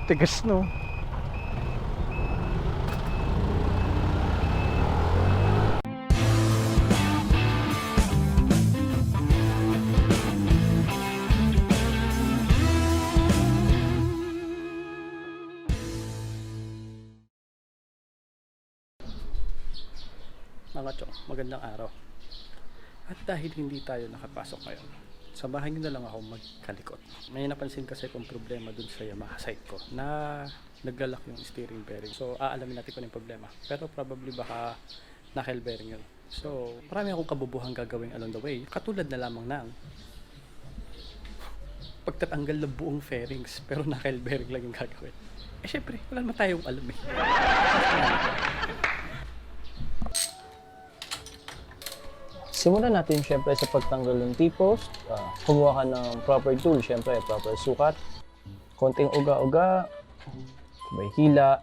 Tigas no. Mga chong, magandang araw. At dahil hindi tayo nakapasok ngayon, samahan nyo na lang ako magkalikot. May napansin kasi kong problema dun sa Yamaha Sight ko na naglalak yung steering bearing. So aalamin natin kung yung problema. Pero probably baka knuckle bearing yun. So marami akong kabubuhang gagawin along the way. Katulad na lamang ng pagtatanggal ng buong fairings pero knuckle bearing lang yung gagawin. Eh syempre, wala naman tayong alam eh. Simulan natin syempre sa pagtanggal ng T-post. Kumuha ka ng proper tool, syempre proper sukat. Konting uga-uga, may hila.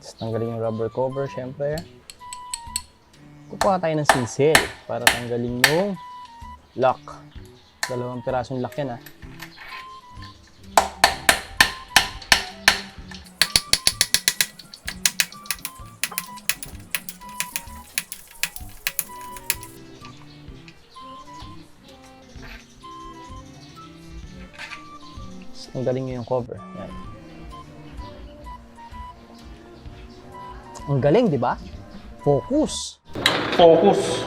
Tapos tanggalin yung rubber cover, syempre. Kukuha tayo ng sisil para tanggalin yung lock. 2 pirasong lock yan . Tanggalin nyo yung cover. Yan. Ang galing, di ba? Focus! Focus!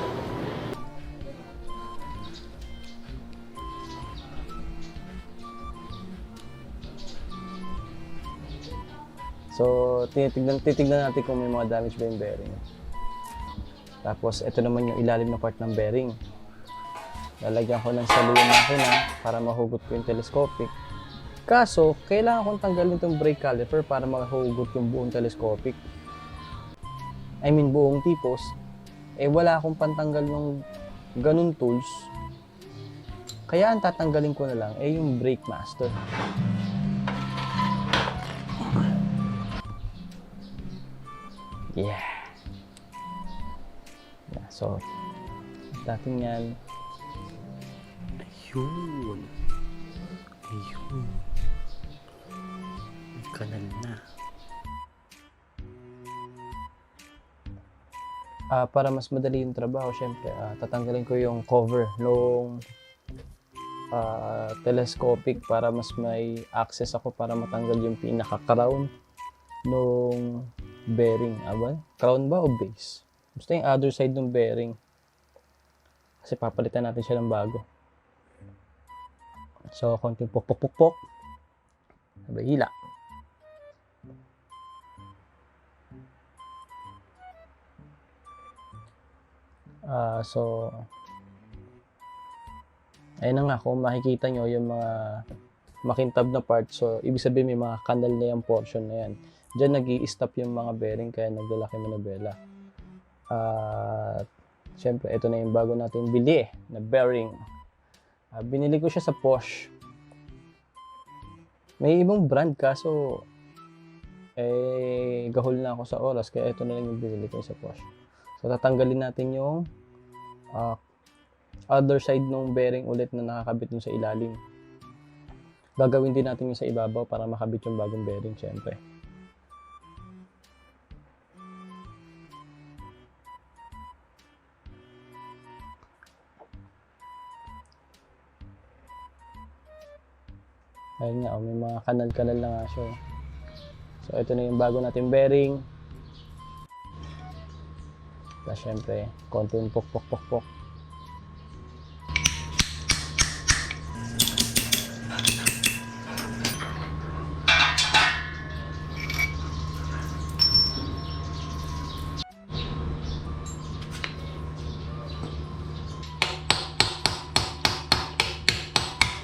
So, titignan natin kung may mga damage ba yung bearing. Tapos, ito naman yung ilalim na part ng bearing. Lalagyan ko ng salo yung makina para mahugot ko yung telescopic. Kaso, kailangan kong tanggalin itong brake caliper para mahugot yung buong telescopic. I mean, buong T-post. Eh, wala akong pantanggal ng ganun tools. Kaya ang tatanggalin ko na lang eh yung brake master. Yeah. So, dating yan. Ayun. Kanal na. Para mas madali yung trabaho, syempre, tatanggalin ko yung cover nung telescopic para mas may access ako para matanggal yung pinaka-crown nung bearing. Crown ba o base? Basta yung other side ng bearing. Kasi papalitan natin siya ng bago. So, konting pok-pok-pok-pok. Hila. So, ayun na nga, kung makikita nyo yung mga makintab na parts, so ibig sabihin may mga kanal na yung portion na yan. Diyan nag-i-stop yung mga bearing kaya naglalaki manubela. Siyempre, ito na yung bago natin bili na bearing. Binili ko siya sa Posh. May ibang brand kaso gahol na ako sa oras kaya ito na lang yung binili ko sa Posh. So tatanggalin natin yung other side ng bearing ulit na nakakabit dun sa ilalim. Gagawin din natin yung sa ibabaw para makabit yung bagong bearing syempre. Ayun nga, may mga kanal-kanal na nga siya. So ito na yung bago natin bearing. Tapos syempre, konting pok-pok-pok-pok.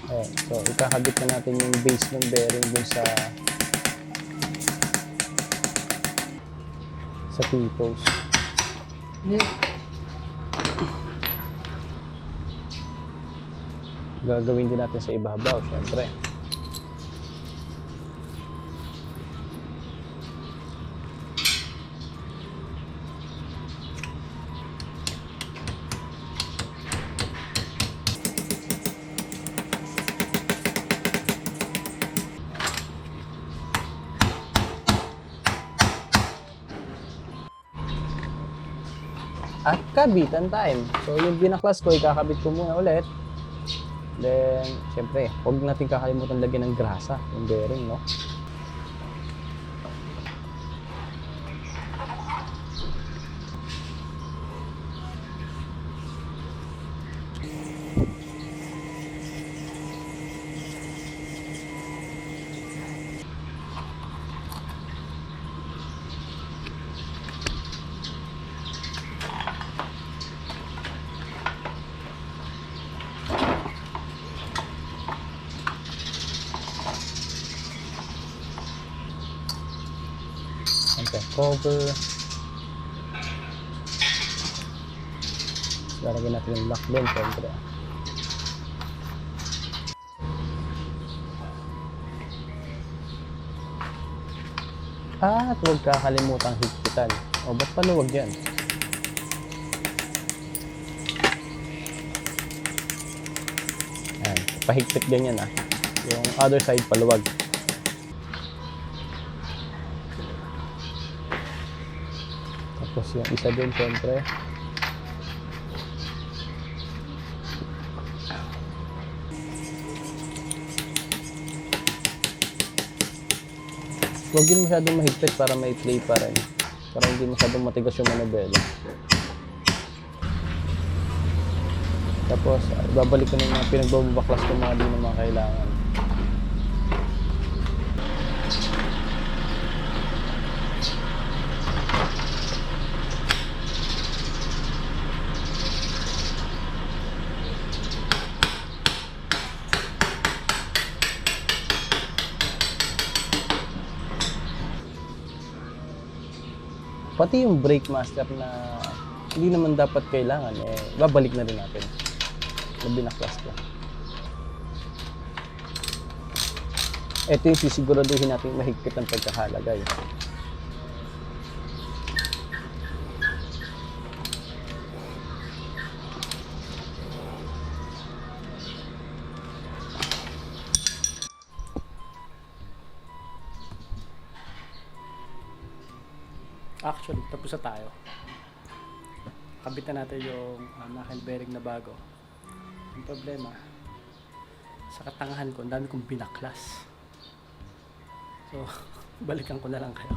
Ayan, so ikakabit na natin yung base ng bearing dun sa T-post. Gagawin din natin sa ibabaw, syempre. kabitan time. So yung binaklas ko, ikakabit ko muna ulit. Then, syempre, huwag natin kakalimutan lagyan ng grasa, yung bearing, no? Okay, cover. Lalagyan natin yung lock din, syempre. At huwag kakalimutang higpitan. O, ba't paluwag yan? Ayan, pahigpit ganyan ah. Yung other side paluwag. Tapos yung isa din, syempre. Huwag din masyadong mahigpit para may play pa rin. Para hindi masyadong matigas yung manubela. Tapos, babalik ko na yung mga pinagbabaklas ko mga din ng mga kailangan. Pati yung brake master na hindi naman dapat kailangan, babalik na rin natin na binaklas ko. Ito yung sisiguraduhin natin mahigpit ang pagkakalagay. Actually, tapos na tayo. Kabit na natin yung knuckle bearing na bago. Yung problema, sa katangahan ko, ang dami kong binaklas. So, balikan ko na lang kayo.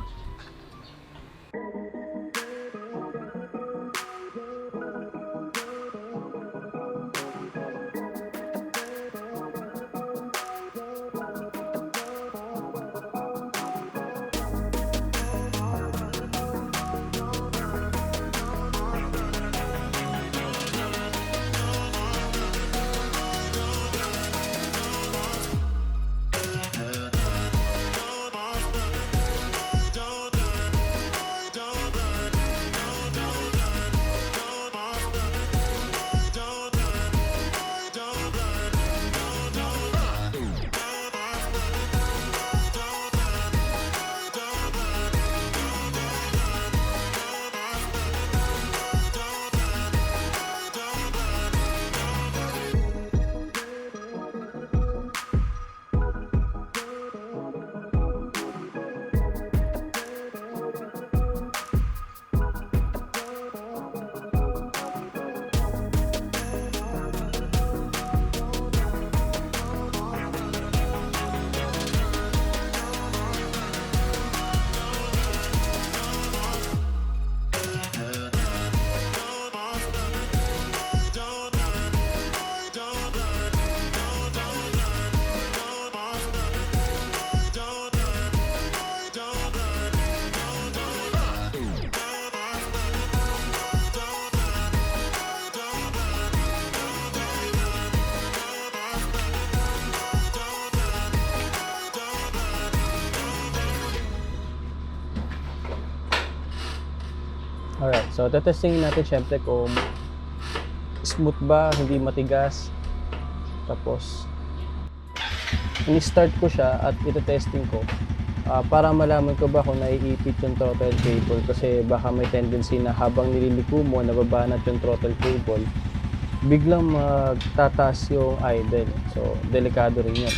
Alright, so tetestingin natin syempre kung smooth ba, hindi matigas. Tapos, ini-start ko siya at ito-testing ko para malaman ko ba kung naiipit yung throttle cable, kasi baka may tendency na habang nililiko mo, nababanat yung throttle cable, biglang magtataas yung idle. So, delikado rin yun.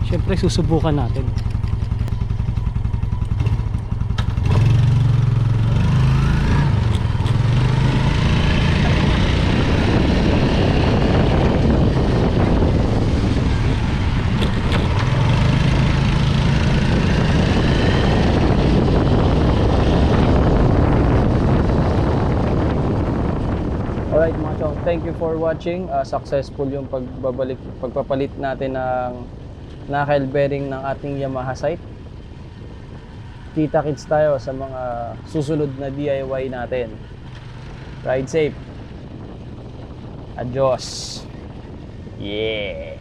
Siyempre susubukan natin. Alright mga chong, thank you for watching. Successful yung pagpapalit natin ng knuckle bearing ng ating Yamaha Sight. Kita-kits tayo sa mga susunod na DIY natin. Ride safe. Adios. Yeah.